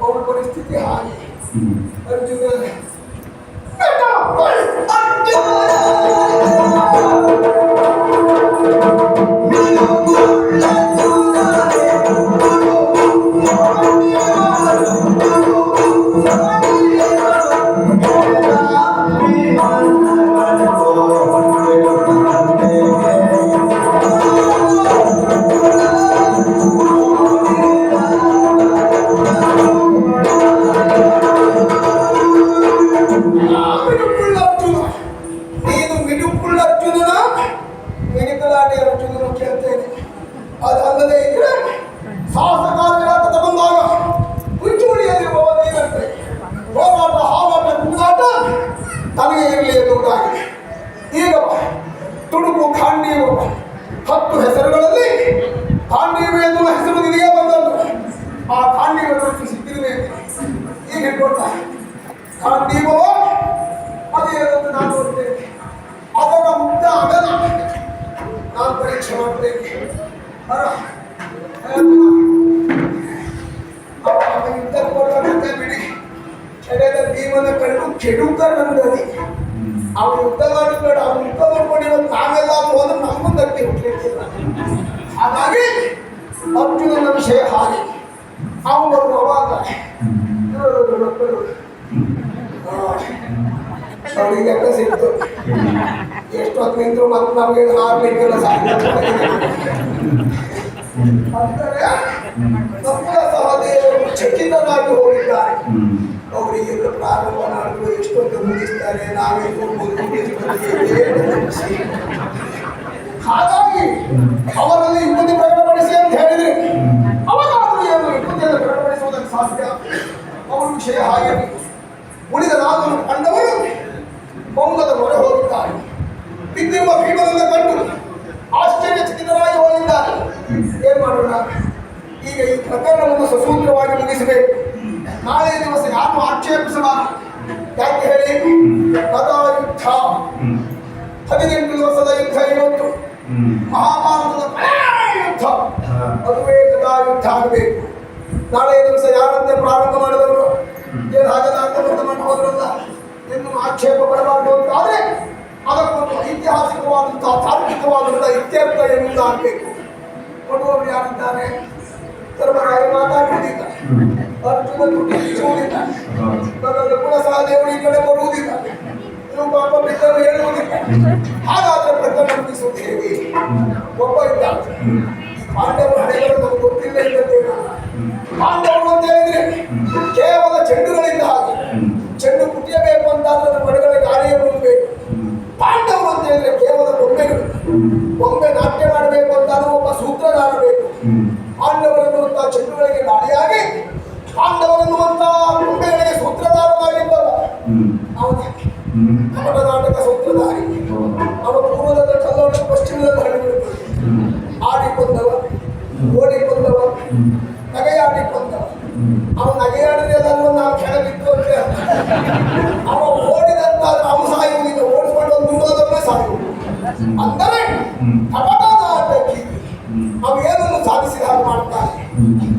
Speaker 5: ಅವನ ಪರಿಸ್ಥಿತಿ ಹಾಗೆ. ಅರ್ಜುನ ಅದಲ್ಲದೆ ಇದ್ರೆ ಸಾಹಸಕಾರ್ಯಗಳಾಟ ಬಂದಾಗ ಮುಂಚೂಣಿಯಲ್ಲಿರುವವ ನೀನಂತೆ ಹೋರಾಟ ಹಾರಾಟ ಕುಣಿದಾಟ ತನಗೆ ಇರಲಿ ಎನ್ನುವುದಾಗಿ. ಈಗ ತುಡುಕು ಖಾಂಡೀವು 10 ಹೆಸರುಗಳಲ್ಲಿ ಖಾಂಡೀವು ಎನ್ನುವ ಹೆಸರು ನಿನಗೆ ಬಂದದ್ದು. ಆ ಖಾಂಡೀವನ್ನು ಸಿಕ್ಕಿರಬೇಕು. ಈಗ ಹೇಳ್ಕೊಡ್ತಾರೆ ಖಾಂಡೀವೋ ಅದೇನಂತ ನಾನು ನೋಡ್ತೇನೆ. ಅದರ ಮುಕ್ತ ಅಗಲ ನಾನು ಪರೀಕ್ಷೆ ಮಾಡ್ತೇನೆ. ಬಿಡಿ ಕೆರೆದ ಭೀಮನ ಕಣ್ಣು ಕೆಡುಕರಂದದಿ. ಅವನು ಯುದ್ಧ ಮಾಡಿಬೇಡ, ಅವನು ಯುದ್ಧ ಮಾಡ್ಕೊಂಡಿರೋ ನಾವೆಲ್ಲ ಹೋದ್ರೆ ನಮ್ಮಂದಕ್ಕೆ ಹುಟ್ಟಲಿಕ್ಕಿಲ್ಲ. ಹಾಗಾಗಿ ಅರ್ಜುನನ ವಿಷಯ ಹಾಗೆ. ಅವನು ಅವಾಗ ಅವರಿಗೆಲ್ಲ ಸಿಕ್ತು. ಎಷ್ಟೊತ್ತು ನಿಂತರು ಮತ್ತು ನಮಗೆ ಹಾರ್ಲಿಕ್ಕೆಲ್ಲ ಸಾಧ್ಯ. ನಮ್ಮಗಳ ಸಹದೇವರು ಚಕಿತರಾಗಿ ಹೋಗಿದ್ದಾರೆ. ಅವರಿಗೆಲ್ಲ ಪ್ರಾರಂಭ ಮಾಡಿದ್ರು ಎಷ್ಟೊತ್ತು ಮುಗಿಸ್ತಾರೆ, ನಾವೆಲ್ಲೂ ಹಾಗಾಗಿ ಅವರಲ್ಲಿ ಯುಕ್ತಿ ಪ್ರಕಟಪಡಿಸಿ ಅಂತ ಹೇಳಿದ್ರೆ ಅವರಾದರೂ ಏನು ಯುಕ್ತಿಯನ್ನು ಪ್ರಕಟಪಡಿಸುವುದಕ್ಕೆ ಸಾಧ್ಯ. ಅವರ ವಿಷಯ ಹಾಗೆ. ಉಳಿದ 4 ಕಂಡವರು ಪೌಂಗದ ಮೊರೆ ಹೋಗಿದ್ದಾರೆ. ಬಿದ್ದಿರುವ ಭೀಮನನ್ನು ಕಂಡು ಆಶ್ಚರ್ಯಚಕಿತರಾಗಿ ಹೋಗಿದ್ದಾರೆ. ಏನ್ ಮಾಡೋಣ, ಈಗ ಈ ಪ್ರಕರಣವನ್ನು ಸಸೂತ್ರವಾಗಿ ಮುಗಿಸಬೇಕು. ನಾಳೆ ದಿವಸ ಯಾರು ಆಕ್ಷೇಪಿಸಬಾರದು. ಯಾಕೆ ಹೇಳಿ, ಗದಾ ಯುದ್ಧ 18 ದಿವಸದ ಯುದ್ಧ ಇವತ್ತು. ಮಹಾಭಾರತದ ಯುದ್ಧ ಅದುವೇ ಗದಾ ಯುದ್ಧ ಆಗಬೇಕು. ನಾಳೆ ದಿವಸ ಯಾರಂತೆ ಪ್ರಾರಂಭ ಮಾಡಿದವರು ಏನು ಹಾಗೆಲ್ಲ ಅರ್ಥಬದ್ಧ ಮಾಡಿ ಹೋದ್ರಲ್ಲ, ಇನ್ನು ಆಕ್ಷೇಪ ಪಡಬಾರದು ಅಂತಾದ್ರೆ ಅದಕ್ಕೊಂದು ಐತಿಹಾಸಿಕವಾದಂತಹ ತಾರ್ಕಿಕವಾದಂತಹ ಇತ್ಯರ್ಥ ಎನ್ನುವುದಾಗಬೇಕು. ಕೊಡುವವರು ಯಾರಿದ್ದಾರೆ? ಧರ್ಮರಾಯ ಮಾತಾಡುವುದಿಲ್ಲ, ಅರ್ಜುನ ತುಟಿ ಬೀಸುವುದಿಲ್ಲ, ಕುಲ ಸಹದೇವರು ಈ ಕಡೆ ಬರುವುದಿಲ್ಲ, ಇನ್ನು ಪಾಪ ಬಿದ್ದರು ಹೇಳುವುದಿಲ್ಲ. ಹಾಗಾದ್ರೆ ಪ್ರಕರಣ ಮುಗಿಸುವುದು ಹೇಗೆ? ಒಬ್ಬ ಇದ್ದ ಪಾಂಡವರು ಹಣೆಗಳು ನಮಗೆ ಗೊತ್ತಿಲ್ಲ ಇಲ್ಲದೇನಲ್ಲ. ಪಾಂಡವರು ಅಂತ ಹೇಳಿದ್ರೆ ಕೇವಲ ಚೆಂಡುಗಳಿಂದ ಹಾಗೆ. ಚೆಂಡು ಕುಟ್ಟಿಯಬೇಕು ಅಂತಾದ್ರೆ ಅದರ ಮನೆಗಳ ಗಾಳಿಯ ಬರಬೇಕು. ಪಾಂಡವರು ಅಂತ ಹೇಳಿದ್ರೆ ಕೇವಲ ಬೊಂಬೆಗಳು. ಬೊಂಬೆ ನಾಟ್ಯ ಮಾಡಬೇಕು ಅಂತಾದ್ರೂ ಒಬ್ಬ ಸೂತ್ರಧಾರ ಬೇಕು. ಪಾಂಡವರನ್ನುವಂತ ಚೆಂಡುಗಳಿಗೆ ಗಾಳಿಯಾಗಿ ಪಾಂಡವರನ್ನುವಂತ ಬೊಂಬೆಗಳಿಗೆ ಸೂತ್ರಧಾರನಾಗಿದ್ದವ ಅವನೇ ಕಪಟ ನಾಟಕ ಸೂತ್ರಧಾರಿ. ಅವನ ಪೂರ್ವದ ಕಲ್ಲೋಟ ಪಶ್ಚಿಮದಲ್ಲಿ ಹರಡಿಬಿಡುತ್ತದೆ. ಆಡಿಕೊಂಡವ, ಓಡಿಕೊಂಡವ, ನಗೆಯಾಡಿಕೊಂಡವ. ಅವನು ನಗೆಯಾಡಿದ್ರೆ ಅದನ್ನು ನಾವು ಕೆಳಗಿತ್ತು ಅಂತ ಅವ ಓಡಿದಂತಾದ್ರೆ ಅವನು ಸಾಯುವುದಿಲ್ಲ, ಓಡಿಸ್ಕೊಂಡು ಒಂದು ನುಡಿದವನ್ನೇ ಸಾಯುವುದು. ಅಂದರೆ ಕಪಟನಾಟಕಿ ಅವು ಏನನ್ನು ಸಾಧಿಸಿದ ಹಾಗೆ ಮಾಡ್ತಾನೆ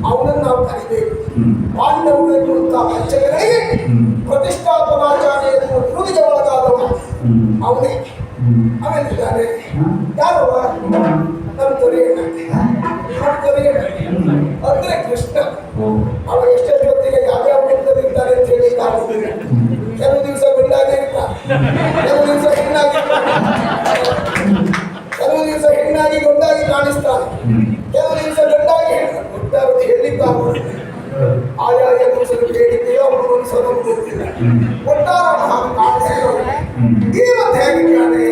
Speaker 5: ಅವನನ್ನು ನಾವು ಕಲಿಬೇಕು. ಪಾಂಡವರನ್ನು ಅರ್ಚಕರಿಗೆ ಪ್ರತಿಷ್ಠಾಪನಾಚಾರ್ಯ ಋಗಿಗೆ ಒಳಗಾದವ ಅವನೇ. ಅವನಿದ್ದಾನೆ ಯಾರವ? ನಮ್ಮ ದೊರೆಯಣ್ಣ ಅಂದ್ರೆ ಕೃಷ್ಣ. ಅವ ಎಷ್ಟೊತ್ತಿಗೆ ಯಾವ್ಯಾವ ಇರ್ತಾರೆ ಅಂತ ಹೇಳಿ ಕಾಣಿಸ್ತಿದೆ. ಕೆಲವು ದಿವಸ ಗಂಡಾಗಿ ಇರ್ತಾನೆ, ಕೆಲವು ದಿವಸ ಹೆಣ್ಣಾಗಿ ಕೆಲವು ದಿವಸ ಹೆಣ್ಣಾಗಿ ಗಂಡಾಗಿ ಕಾಣಿಸ್ತಾನೆ, ಕೆಲವು ದಿವಸ ಗಂಡಾಗಿ ಗೊತ್ತಾಗುತ್ತೆ ಹೇಳಿದ್ದಾಗುವುದು. ಆಯಾಯ ದಿವಸದ ಬೇಡಿಕೆಯೋ ಅವನು ಒಂದು ಗೊತ್ತಿಲ್ಲ. ಒಟ್ಟಾರ ಹಾಗೆ ಕಾಣಿಸಿದ್ರು ಇವತ್ತು ಹೇಗಿದ್ದಾನೆ?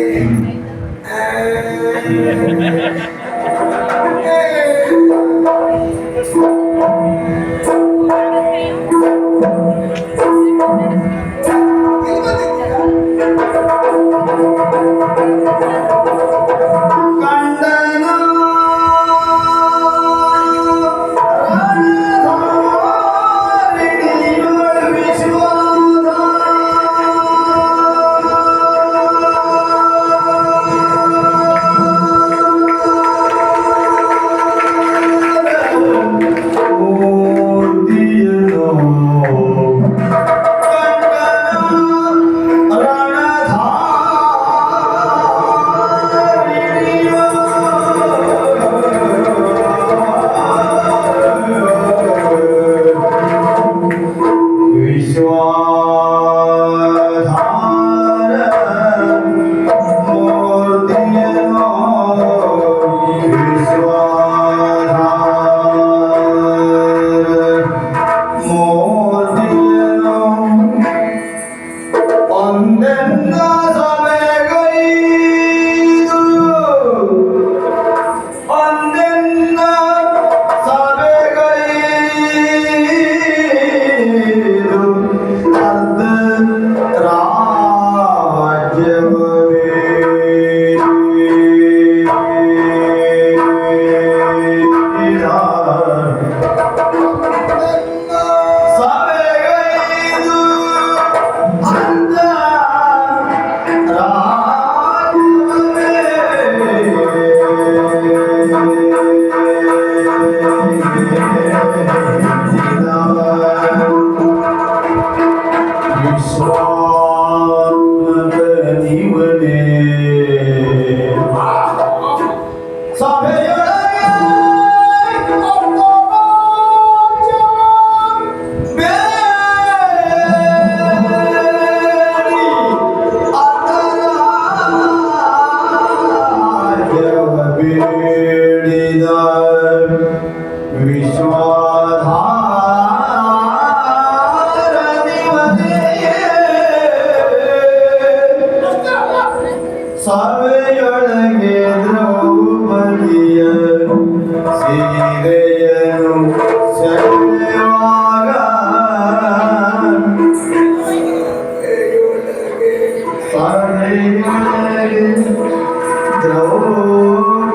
Speaker 2: ಸಭೆಯೊಳಗೆ ದ್ರೌಪದಿಯ ಸೀರೆಯನು ಸೆಳೆಯುವಾಗ ಸಭೆಯೊಳಗೆ ದ್ರೌಪದಿಯ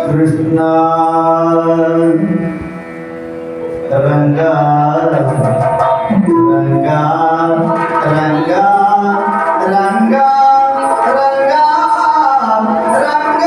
Speaker 2: ಕೃಷ್ಣ ರಂಗ ರಂಗ ರಂಗ ರಂಗ ರಂಗ ರಂಗ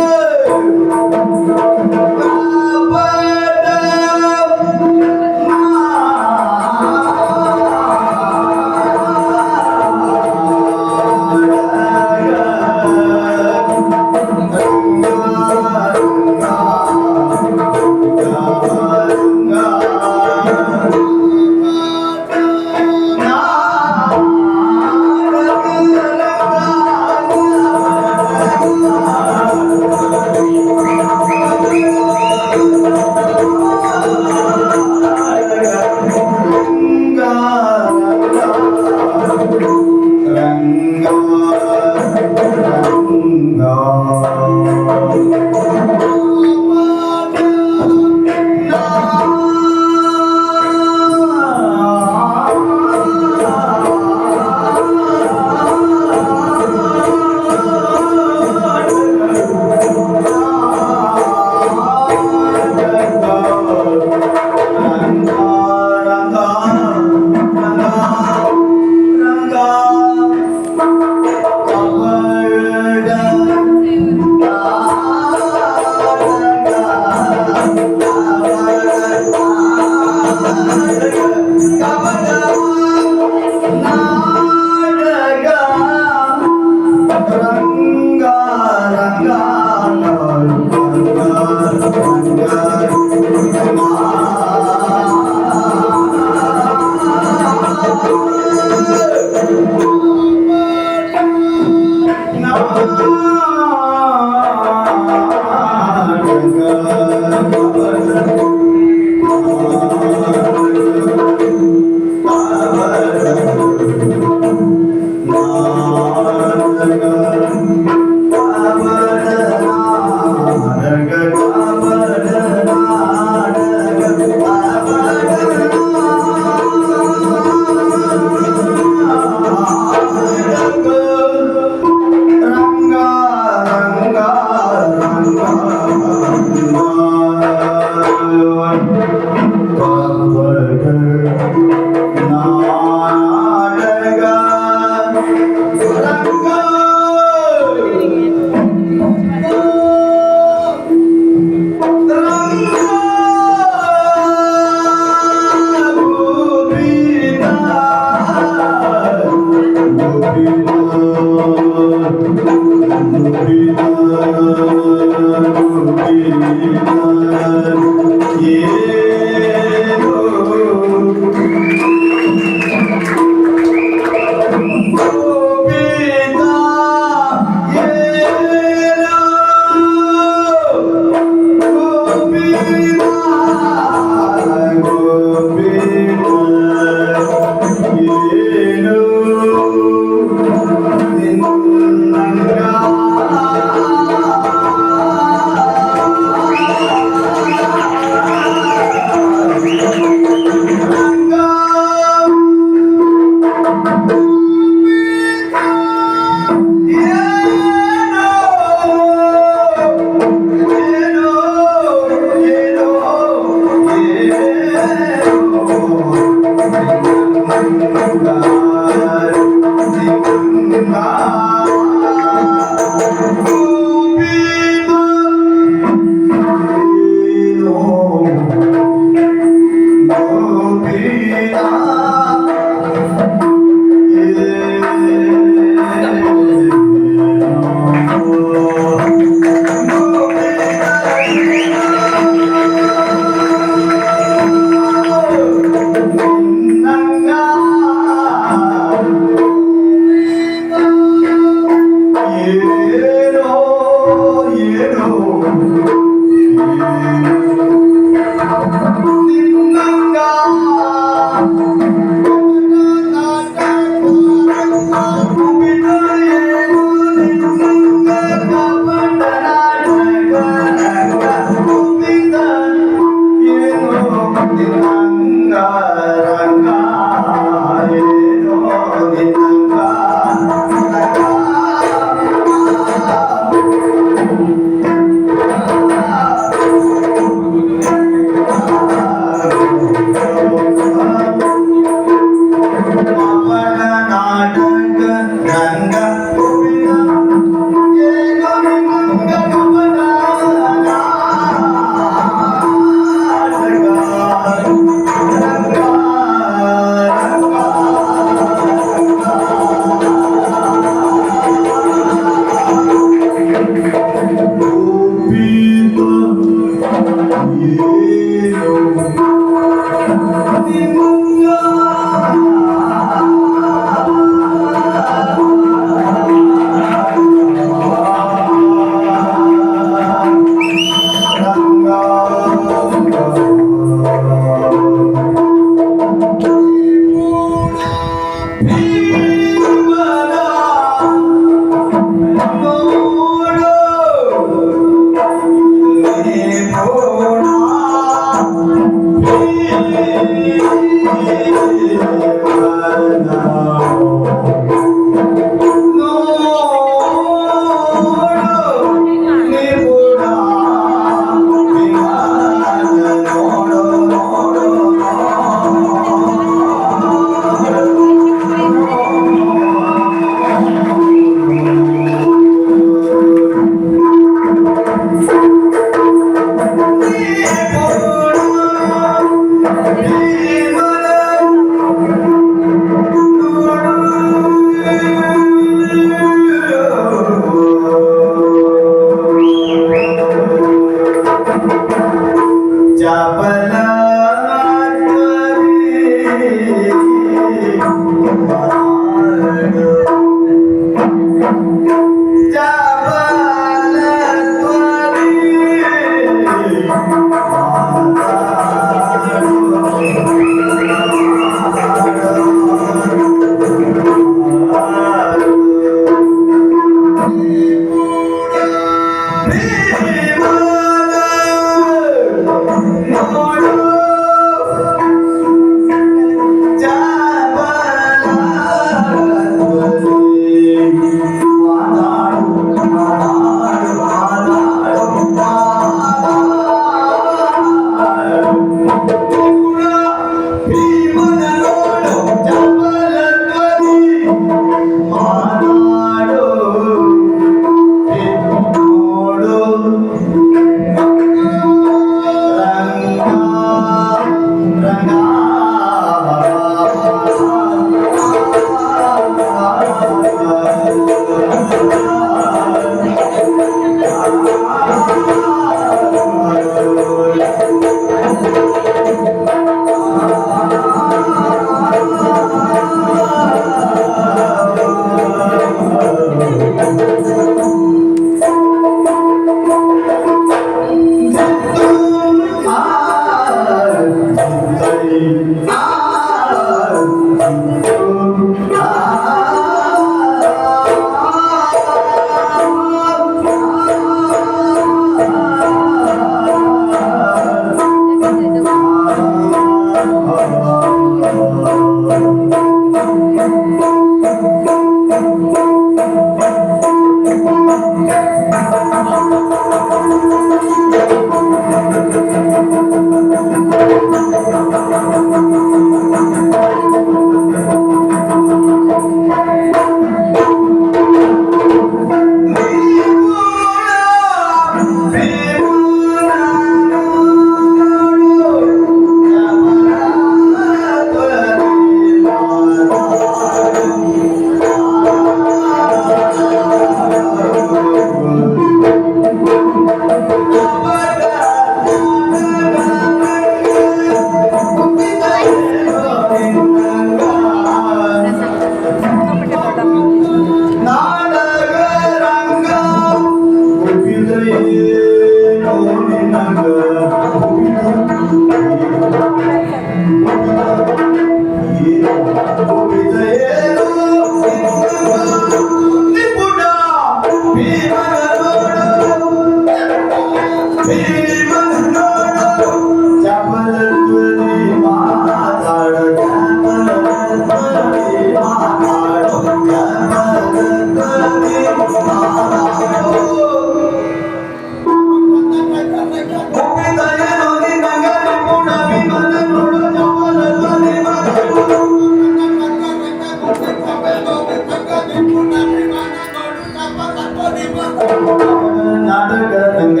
Speaker 5: ನಾಟಕ ರಂಗ